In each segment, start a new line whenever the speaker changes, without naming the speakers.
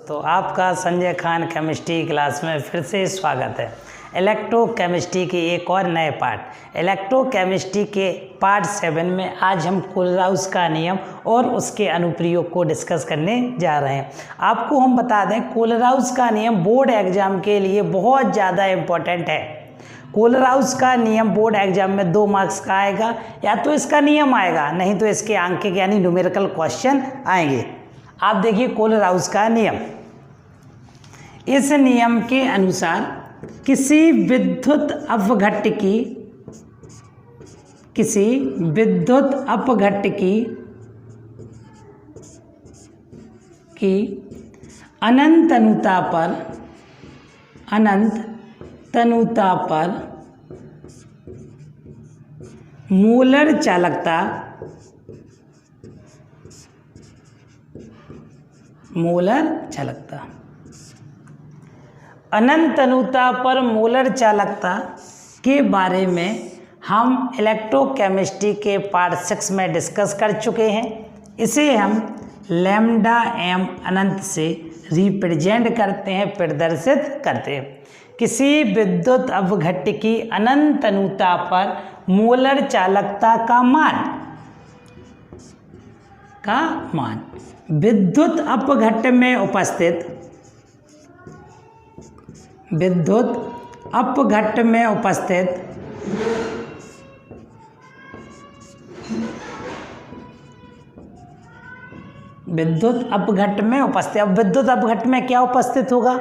तो आपका Sanjay Khan chemistry class में फिर से स्वागत है। इलेक्ट्रोकेमिस्ट्री के एक और नए पार्ट इलेक्ट्रोकेमिस्ट्री के पार्ट 7 में आज हम कोलराउस का नियम और उसके अनुप्रयोग को डिस्कस करने जा रहे हैं। आपको हम बता दें, कोलराउस का नियम बोर्ड एग्जाम के लिए बहुत ज़्यादा इम्पोर्टेंट है। कोलराउस का नियम बोर्ड एग्जाम में 2 मार्क्स का आएगा, या तो इसका नियम आएगा, नहीं तो इसके अंक यानी न्यूमेरिकल क्वेश्चन आएंगे। आप देखिए कोलराउस का नियम। इस नियम के अनुसार किसी विद्युत अपघट्ट की अनंत तनुता पर मोलर चालकता अनंत तनुता पर मोलर चालकता के बारे में हम इलेक्ट्रोकेमिस्ट्री के पार्ट 6 में डिस्कस कर चुके हैं। इसे हम लैम्डा एम अनंत से रिप्रेजेंट करते हैं, प्रदर्शित करते हैं। किसी विद्युत अपघट्ट की अनंत तनुता पर मोलर चालकता का मान विद्युत अपघट्ट में उपस्थित अब विद्युत अपघट्ट में क्या उपस्थित होगा?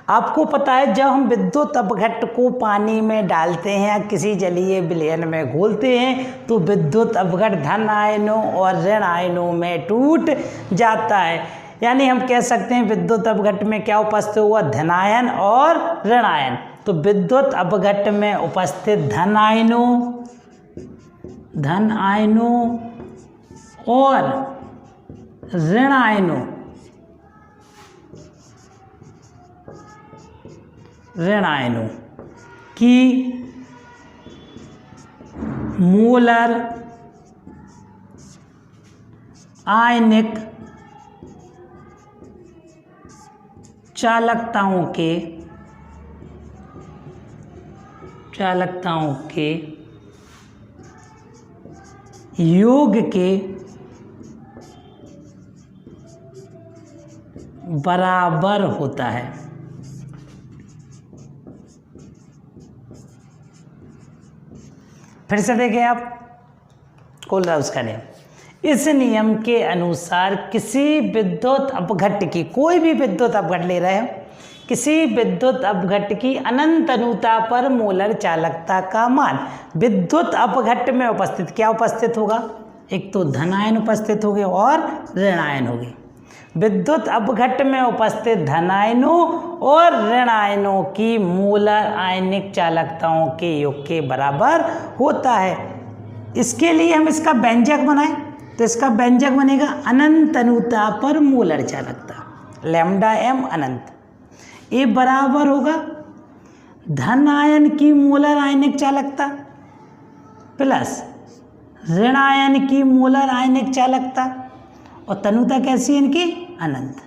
आपको पता है, जब हम विद्युत अपघट्ट को पानी में डालते हैं या किसी जलीय विलयन में घोलते हैं तो विद्युत अपघट्ट धन आयनों और ऋण आयनों में टूट जाता है। यानी हम कह सकते हैं विद्युत अपघट्ट में क्या उपस्थित हुआ? धन आयन और ऋण आयन। तो विद्युत अपघट्ट में उपस्थित धन आयनों और ऋण आयनों की मोलर आयनिक चालकताओं के योग के बराबर होता है। फिर से देखें आप कोलराउस का नियम। इस नियम के अनुसार किसी विद्युत अपघट्ट की, कोई भी विद्युत अपघट्ट ले रहे हैं, किसी विद्युत अपघट्ट की अनंत तनुता पर मोलर चालकता का मान विद्युत अपघट्ट में उपस्थित क्या उपस्थित होगा? एक तो धन आयन उपस्थित होंगे और ऋण आयन होंगे। विद्युत अपघट्ट में उपस्थित धन आयनों और ऋण आयनों की मोलर आयनिक चालकताओं के योग के बराबर होता है। इसके लिए हम इसका व्यंजक बनाएं तो इसका व्यंजक बनेगा अनंत तनुता पर मोलर चालकता, लैम्डा एम अनंत। ये बराबर होगा धन आयन की मोलर आयनिक चालकता प्लस ऋण आयन की मोलर आयनिक चालकता, और तनुता कैसी है इनकी? अनंत।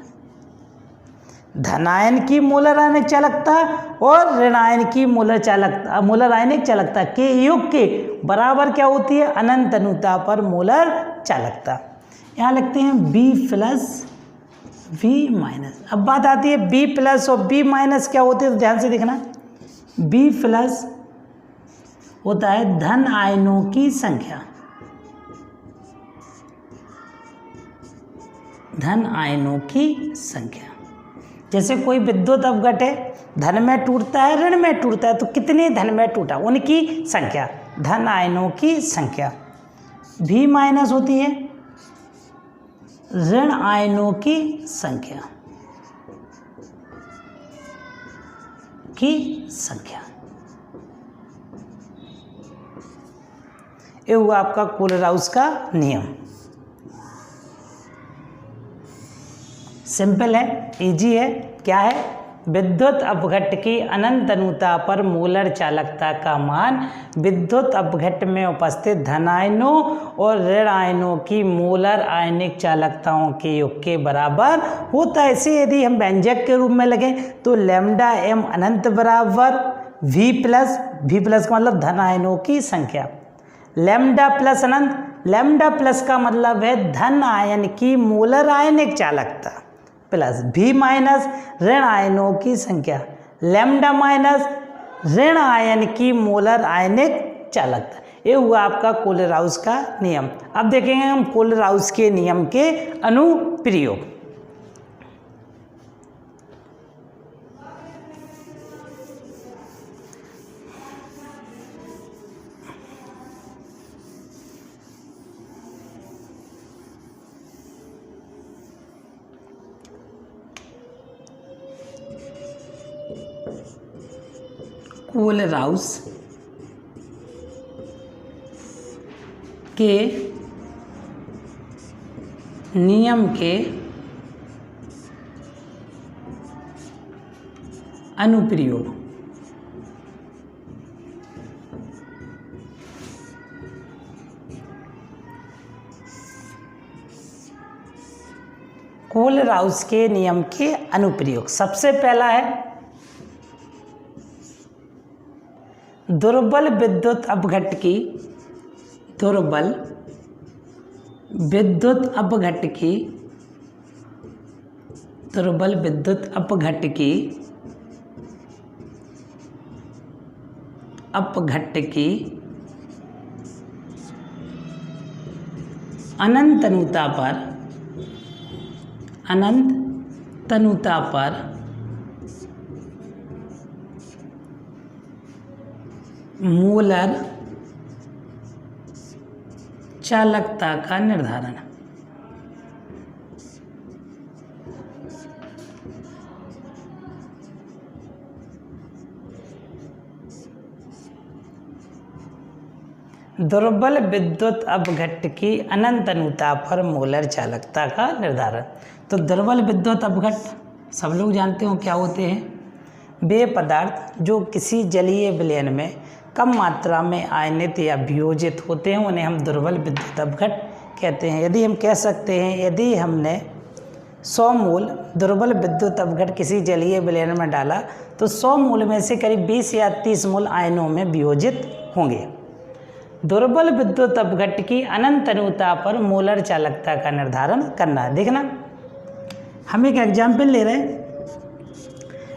धन आयन की मोलर आयनिक चालकता और ऋण आयन की मोलर आयनिक चालकता के योग के बराबर क्या होती है? अनंत तनुता पर मोलर चालकता। यहाँ लिखते हैं B प्लस V माइनस। अब बात आती है B प्लस और B माइनस क्या होते हैं, तो ध्यान से देखना। B प्लस होता है धन आयनों की संख्या, जैसे कोई विद्युत अपघट्ट है, धन में टूटता है ऋण में टूटता है, तो कितने धन में टूटा उनकी संख्या, धन आयनों की संख्या। V माइनस होती है ऋण आयनों की संख्या ये हुआ आपका कोलराउस का नियम। सिंपल है, इजी है। क्या है? विद्युत अपघट्ट की अनंत अनुता पर मोलर चालकता का मान विद्युत अपघट्ट में उपस्थित धन आयनों और ऋण आयनों की मोलर आयनिक चालकताओं के योग के बराबर होता है। इसे यदि हम व्यंजक के रूप में लगें तो लैम्डा एम अनंत बराबर V प्लस का मतलब धन आयनों की संख्या, लैम्डा प्लस अनंत, लैम्डा प्लस का मतलब है धन आयन की मोलर आयनिक चालकता प्लस V माइनस ऋण आयनों की संख्या, लैम्डा माइनस ऋण आयन की मोलर आयनिक चालकता। ये हुआ आपका कोलराउस का नियम। अब देखेंगे हम कोलराउस के नियम के अनुप्रयोग। कोलराउस के नियम के अनुप्रयोग। कोलराउस के नियम के अनुप्रयोग, सबसे पहला है दुर्बल विद्युत अपघट्ट की, दुर्बल विद्युत अपघट्ट की, दुर्बल विद्युत अपघट्ट की, अपघट्ट की अनंत तनुता पर, अनंत तनुता पर मोलर चालकता का निर्धारण। दुर्बल विद्युत अपघट्ट की अनंत अनुता पर मोलर चालकता का निर्धारण। तो दुर्बल विद्युत अपघट्ट सब लोग जानते हो क्या होते हैं, वे पदार्थ जो किसी जलीय विलयन में कम मात्रा में आयनित या वियोजित होते हैं उन्हें हम दुर्बल विद्युत अपघट्ट कहते हैं। यदि हम कह सकते हैं यदि हमने 100 मोल दुर्बल विद्युत अपघट्ट किसी जलीय विलयन में डाला तो 100 मोल में से करीब 20 या 30 मोल आयनों में वियोजित होंगे। दुर्बल विद्युत अपघट्ट की अनंत अनुता पर मोलर चालकता का निर्धारण करना है। देखना हम एक एग्जाम्पल ले रहे हैं,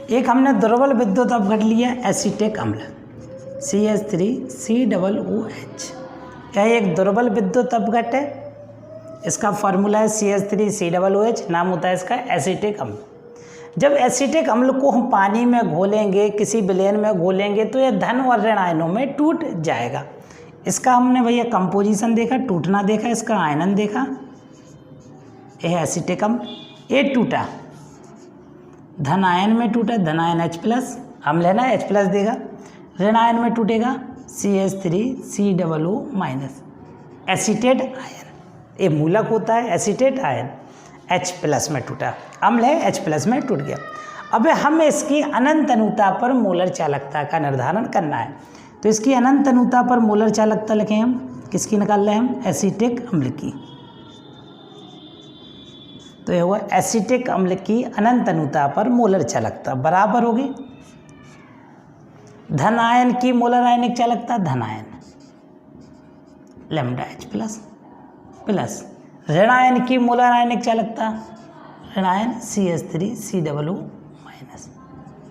एक हमने दुर्बल विद्युत अपघट्ट लिया एसीटिक अम्ल CH3COOH, यह एक दुर्बल विद्युत अपघट्ट है। इसका फॉर्मूला है CH3COOH, नाम होता है इसका एसीटिक अम्ल। जब एसीटिक अम्ल को हम पानी में घोलेंगे, किसी विलयन में घोलेंगे तो यह धन और ऋण आयनों में टूट जाएगा। इसका हमने भैया कंपोजिशन देखा, टूटना देखा, इसका आयनन देखा। यह एसीटिक अम्ल ये टूटा, धन आयन में टूटा, धन आयन H+, अम्ल है ना H+ देगा, ऋण आयन में टूटेगा CH3COO-, एसीटेट आयन, ये मूलक होता है एसीटेट आयन, H+ में टूटा, अम्ल है H+ में टूट गया। अब हमें इसकी अनंत अनुता पर मोलर चालकता का निर्धारण करना है। तो इसकी अनंत अनुता पर मोलर चालकता लिखें हम, किसकी निकाल रहे हैं हम, एसीटिक अम्ल की। तो यह हुआ एसीटिक अम्ल की अनंत अनुता पर मोलर चालकता बराबर होगी धन आयन की मोलर आयनिक चालकता, धन आयन लैम्डा H+ प्लस ऋण आयन की मोलर आयनिक चालकता, ऋण आयन CH3COO-,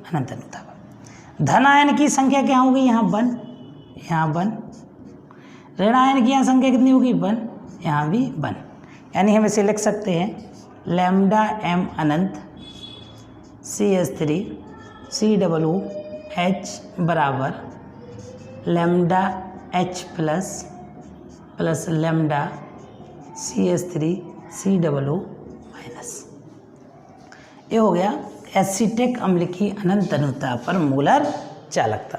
अनंत अनुता पर। धन आयन की संख्या क्या होगी, यहाँ 1, यहाँ 1, ऋण आयन की यहाँ संख्या कितनी होगी 1, यहाँ भी 1, यानी हम इसे लिख सकते हैं लैम्डा M अनंत CH3COOH बराबर lambda H+ plus lambda CH3COO-। ये हो गया एसीटिक अम्ल की अनंत अनुता पर मोलर चालकता।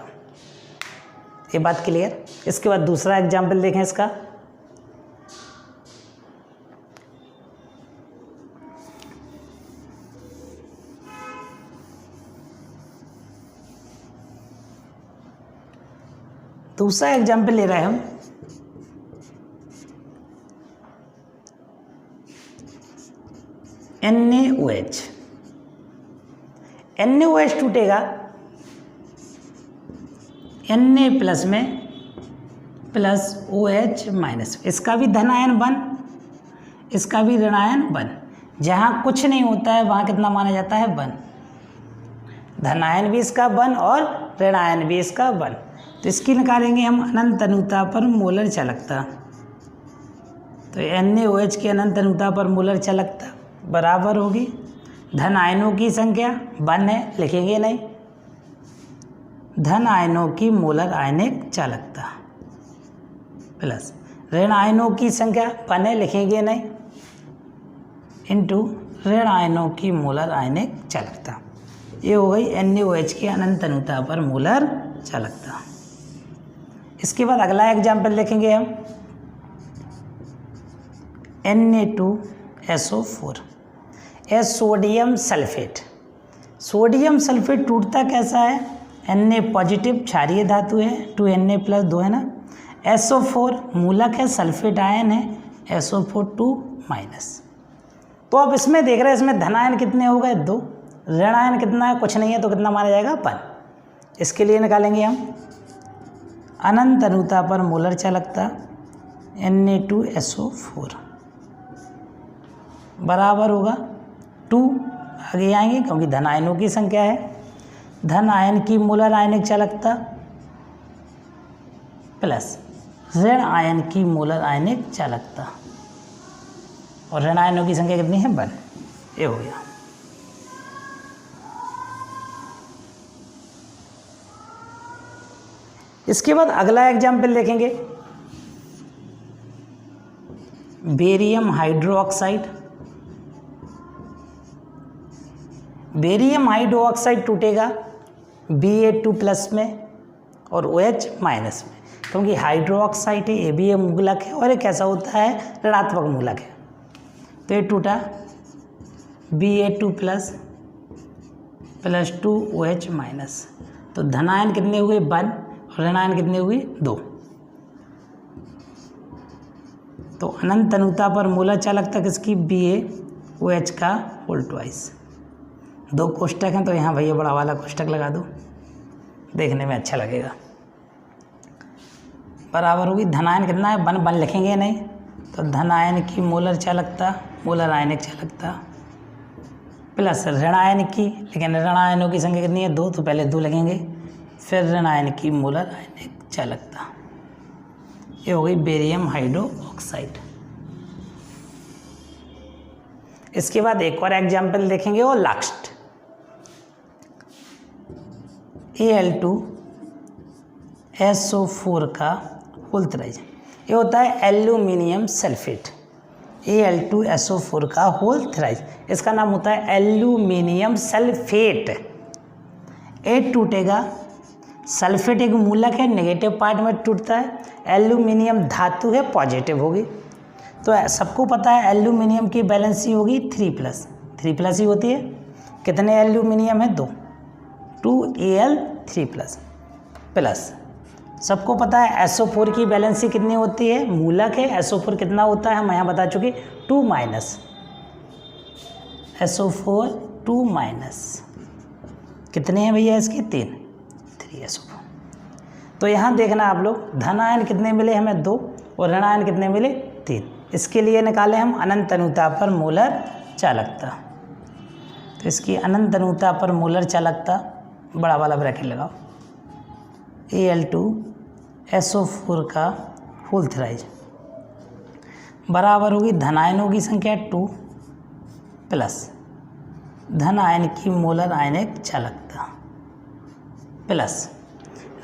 ये बात क्लियर। इसके बाद दूसरा एग्जाम्पल देखें इसका, दूसरा एग्जाम्पल ले रहे हैं हम, NaOH। NaOH टूटेगा Na प्लस में प्लस OH माइनस, इसका भी धन आयन 1, इसका भी ऋण आयन 1। जहाँ कुछ नहीं होता है वहाँ कितना माना जाता है 1, धन आयन भी इसका 1 और ऋण आयन भी इसका 1। तो इसकी निकालेंगे हम अनंत अनुता पर मोलर चालकता। तो NaOH की अनंत अनुता पर मोलर चालकता बराबर होगी, धन आयनों की संख्या 1 है, लिखेंगे नहीं, धन आयनों की मोलर आयनिक चालकता प्लस ऋण आयनों की संख्या 1 है, लिखेंगे नहीं, इंटू ऋण आयनों की मोलर आयनिक चालकता। ये हो गई NaOH की अनंत अनुता पर मोलर चालकता। इसके बाद अगला एग्जाम्पल देखेंगे हम, Na2SO4, sodium sulphate. Sodium sulphate टूटता कैसा है, Na पॉजिटिव क्षारीय धातु है, 2Na प्लस 2 है ना, SO4 मूलक है, सल्फेट आयन है, SO4 2 माइनस। तो अब इसमें देख रहे हैं इसमें धन आयन कितने हो गए 2, ऋण आयन कितना है, कुछ नहीं है, तो कितना माना जाएगा 1। इसके लिए निकालेंगे हम अनंत अनुता पर मोलर चालकता Na2SO4 बराबर होगा 2, आगे आएंगे क्योंकि धन आयनों की संख्या है, धन आयन की मोलर आयनिक चालकता प्लस ऋण आयन की मोलर आयनिक चालकता, और ऋण आयनों की संख्या कितनी है 1। ये हो गया। इसके बाद अगला एग्जाम्पल देखेंगे, बेरियम हाइड्रोक्साइड। बेरियम हाइड्रोक्साइड टूटेगा Ba2 प्लस में और OH माइनस में, क्योंकि हाइड्रोक्साइड है, ये भी ये मूलक है और ये कैसा होता है, ऋणात्मक मूलक है। तो ये टूटा Ba2 plus plus 2 OH minus, तो धनायन कितने हुए 1 और ऋणायन कितने हुए 2। तो अनंत अनुता पर मोलर चालकता किसकी, BaOH का होल ट्वाइस। 2 कोष्टक हैं तो यहाँ भैया बड़ा वाला कोष्टक लगा दो, देखने में अच्छा लगेगा। बराबर होगी, धनायन कितना है 1, 1 लिखेंगे नहीं, तो धनायन की मोलर चालकता, मोलर आयनिक चालकता प्लस ऋणायन की, लेकिन ऋणायनों की संख्या कितनी है 2, तो पहले 2 लगेंगे, फिर ऋणायन की मोलर आयनिक चालकता। ये हो गई बेरियम हाइड्रोक्साइड। इसके बाद एक और एग्जाम्पल देखेंगे, वो लास्ट Al2SO4 का होल थ्राइज। ये होता है एल्यूमिनियम सल्फेट, Al2SO4 का होल थ्राइज, इसका नाम होता है एल्यूमिनियम सल्फेट। ए टूटेगा, सल्फेट एक मूलक है, नेगेटिव पार्ट में टूटता है, एल्यूमिनियम धातु है, पॉजिटिव होगी। तो सबको पता है एल्यूमिनियम की वैलेंसी होगी 3+, 3+ ही होती है। कितने एल्यूमिनियम है 2, 2Al3+ प्लस सबको पता है SO4 की वैलेंसी कितनी होती है, मूलक है, SO4 कितना होता है हम यहाँ बता चुके 2 माइनस, SO4 2 माइनस कितने हैं भैया इसके 3 SO4। तो यहाँ देखना आप लोग, धन आयन कितने मिले हमें 2 और ऋण आयन कितने मिले 3। इसके लिए निकाले हम अनंत अनुता पर मोलर चालकता। तो इसकी अनंत अनुता पर मोलर चालकता, बड़ा वाला ब्रैकेट लगाओ, Al2SO4 का होल थ्राइज बराबर होगी धनायनों की संख्या 2 प्लस धन आयन की मोलर आयनिक चालकता प्लस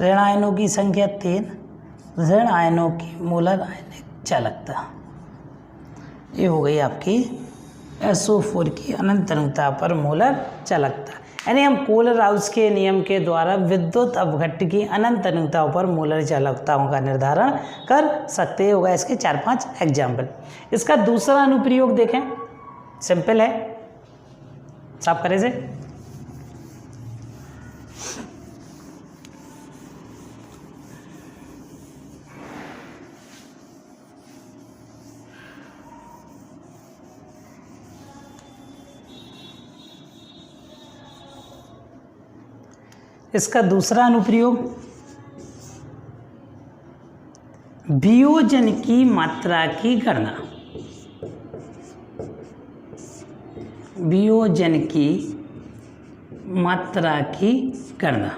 ऋण आयनों की संख्या 3, ऋण आयनों की मोलर आयनिक चालकता। ये हो गई आपकी SO4 की अनंत अनुता पर मोलर चालकता। यानी हम कोलर-राउस के नियम के द्वारा विद्युत अपघट्ट की अनंत अनुताओं पर मोलर चालकताओं का निर्धारण कर सकते। होगा इसके 4-5 एग्जाम्पल। इसका दूसरा अनुप्रयोग देखें, सिंपल है, साफ करे से। इसका दूसरा अनुप्रयोग, वियोजन की मात्रा की गणना। वियोजन की मात्रा की गणना।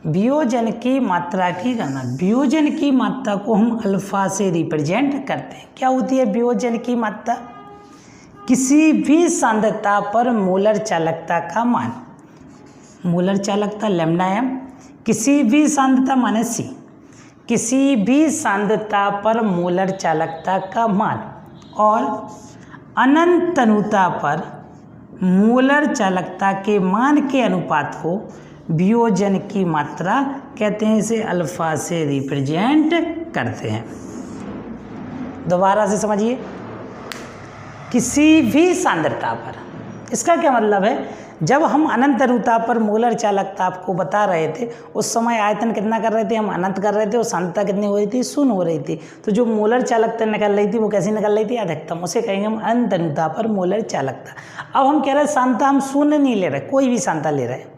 वियोजन की मात्रा की गणना। वियोजन की मात्रा को हम अल्फा से रिप्रेजेंट करते हैं। क्या होती है वियोजन की मात्रा? किसी भी सांद्रता पर मोलर चालकता का मान। मोलर चालकता लैम्डा m, किसी भी सांद्रता माने C, किसी भी सांद्रता पर मोलर चालकता का मान और अनंत तनुता पर मोलर चालकता के मान के अनुपात को वियोजन की मात्रा कहते हैं। इसे अल्फा से रिप्रेजेंट करते हैं। दोबारा से समझिए, किसी भी सांद्रता पर, इसका क्या मतलब है? जब हम अनंत तनुता पर मोलर चालकता आपको बता रहे थे, उस समय आयतन कितना कर रहे थे? हम अनंत कर रहे थे और सांद्रता कितनी हो रही थी? शून्य हो रही थी। तो जो मोलर चालकता निकल रही थी वो कैसी निकल रही थी? अधिकतम। उसे कहेंगे हम अनंत तनुता पर मोलर चालकता। अब हम कह रहे हैं सांद्रता हम शून्य नहीं ले रहे, कोई भी सांद्रता ले रहे हैं,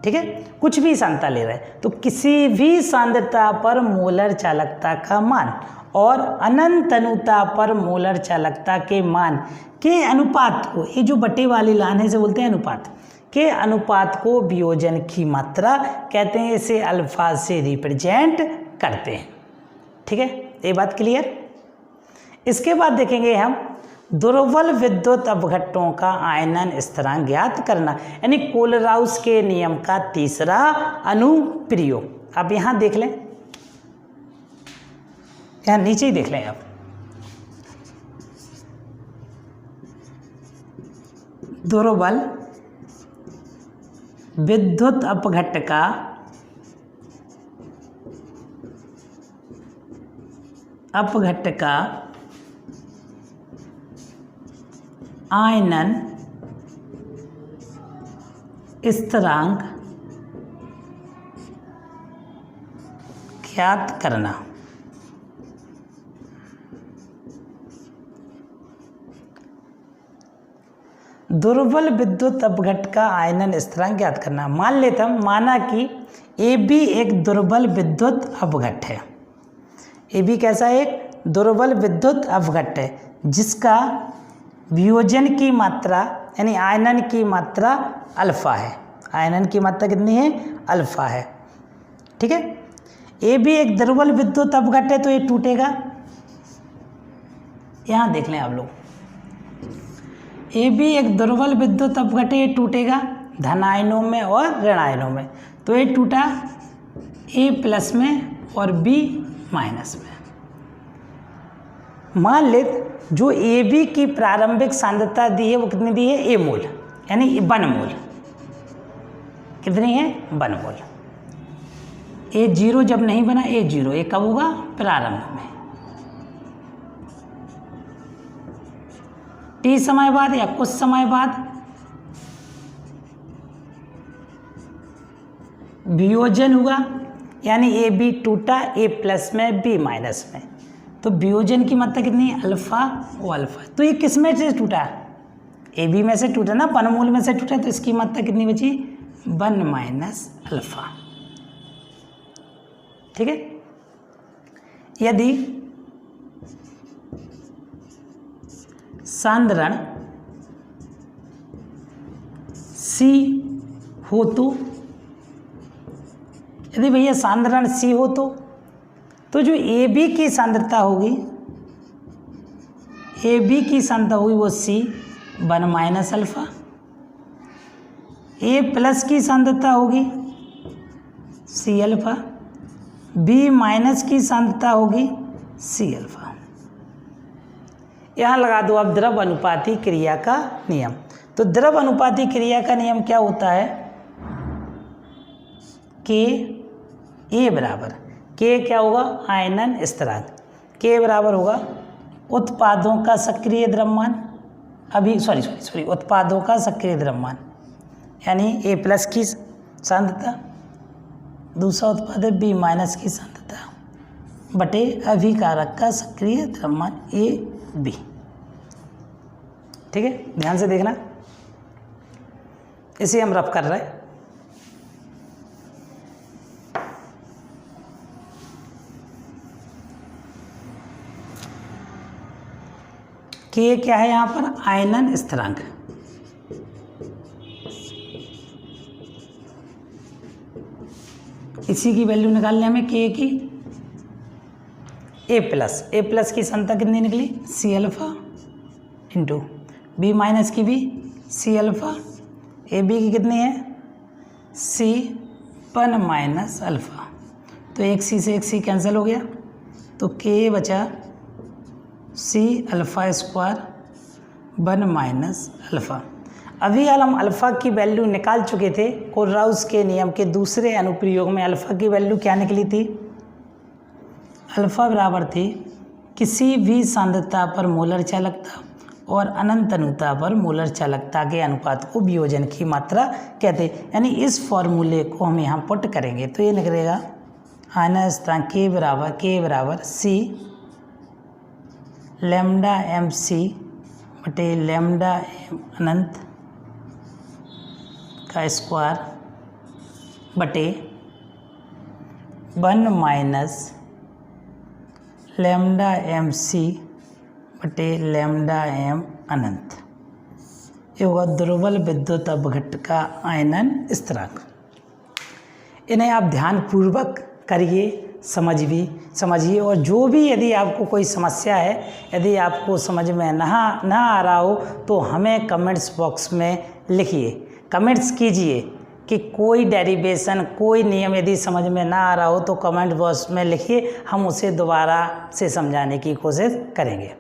ठीक है, कुछ भी सांद्रता ले रहे हैं। तो किसी भी सांद्रता पर मोलर चालकता का मान और अनंत तनुता पर मोलर चालकता के मान के अनुपात को, ये जो बटे वाली लाइन है से बोलते हैं अनुपात, के अनुपात को वियोजन की मात्रा कहते हैं। इसे अल्फा से रिप्रेजेंट करते हैं। ठीक है, ये बात क्लियर। इसके बाद देखेंगे हम दुर्बल विद्युत अपघट्टों का आयनन स्थिरांक ज्ञात करना, यानी कोलराउस के नियम का तीसरा अनुप्रयोग। आप यहाँ देख लें, यहाँ नीचे ही देख लें आप। दुर्बल विद्युत अपघट्ट का आयनन स्थिरांक ज्ञात करना। दुर्बल विद्युत अपघट्ट का आयनन स्थिरांक ज्ञात करना। मान लेते हम, माना कि AB एक दुर्बल विद्युत अपघट्ट है। AB कैसा? एक दुर्बल विद्युत अपघट्ट है जिसका वियोजन की मात्रा यानी आयनन की मात्रा अल्फा है। आयनन की मात्रा कितनी है? अल्फा है। ठीक है, AB एक दुर्बल विद्युत अपघट्ट है तो ये टूटेगा। यहाँ देख लें आप लोग, AB एक दुर्बल विद्युत अपघट्ट है, ये टूटेगा धन आयनों में और ऋण आयनों में। तो ये टूटा A प्लस में और B माइनस में। मान ले जो AB की प्रारंभिक सांद्रता दी है वो कितनी दी है? A मोल, यानी 1 मोल। कितनी है? 1 मोल। A0 जब नहीं बना, A0 ये कब होगा? प्रारंभ में। T समय बाद या कुछ समय बाद वियोजन हुआ, यानी AB टूटा A प्लस में B माइनस में। तो वियोजन की मात्रा कितनी है? अल्फा वो अल्फा। तो ये किस में से टूटा? AB में से टूटा ना, 1 मोल में से टूटा। तो इसकी मात्रा कितनी बची? 1 माइनस अल्फा। ठीक है, यदि सांद्रण C हो तो, यदि भैया सांद्रण C हो तो जो AB की सांद्रता होगी, AB की सांद्रता होगी वो C 1 minus alpha. A plus की सांद्रता होगी C अल्फा। B माइनस की सांद्रता होगी C अल्फा। यहाँ लगा दो आप द्रव अनुपाती क्रिया का नियम। तो द्रव अनुपाती क्रिया का नियम क्या होता है? K A बराबर, K क्या होगा? आयनन स्थिरांक। K बराबर होगा उत्पादों का सक्रिय द्रव्यमान, उत्पादों का सक्रिय द्रव्यमान, यानी A प्लस की सांद्रता, दूसरा उत्पाद है B माइनस की सांद्रता, बटे अभिकारक का सक्रिय द्रव्यमान A बी। ठीक है, ध्यान से देखना, इसे हम रफ कर रहे हैं। के क्या है यहाँ पर, आयनन स्थिरांक। इसी की वैल्यू निकालने हमें के की। ए प्लस की संख्या कितनी निकली, C alpha into B minus की भी सी अल्फा, ए बी की कितनी है सी 1 माइनस अल्फा। तो एक सी से एक सी कैंसिल हो गया, तो के बचा C alpha square 1 minus alpha. अभी हम अल्फ़ा की वैल्यू निकाल चुके थे। कोलराउस के नियम के दूसरे अनुप्रयोग में अल्फ़ा की वैल्यू क्या निकली थी, अल्फ़ा बराबर थी किसी भी सांद्रता पर मोलर चालकता और अनंत अनुता पर मोलर चालकता के अनुपात को वियोजन की मात्रा कहते हैं। यानी इस फॉर्मूले को हम यहाँ पुट करेंगे तो ये निकलेगा आयनन स्थिरांक के बराबर सी लैम्डा एम सी बटे लैम्डा एम अनंत का स्क्वायर बटे 1 माइनस लैम्डा एम सी बटे लैम्डा एम अनंत। ये होगा दुर्बल विद्युत अपघट्ट का आयनन स्थिरांक। इन्हें आप ध्यानपूर्वक करिए, समझिए और जो भी यदि आपको कोई समस्या है, यदि आपको समझ में ना आ रहा हो तो हमें कमेंट्स बॉक्स में लिखिए, कमेंट्स कीजिए कि कोई डेरिवेशन कोई नियम यदि समझ में ना आ रहा हो तो कमेंट बॉक्स में लिखिए, हम उसे दोबारा से समझाने की कोशिश करेंगे।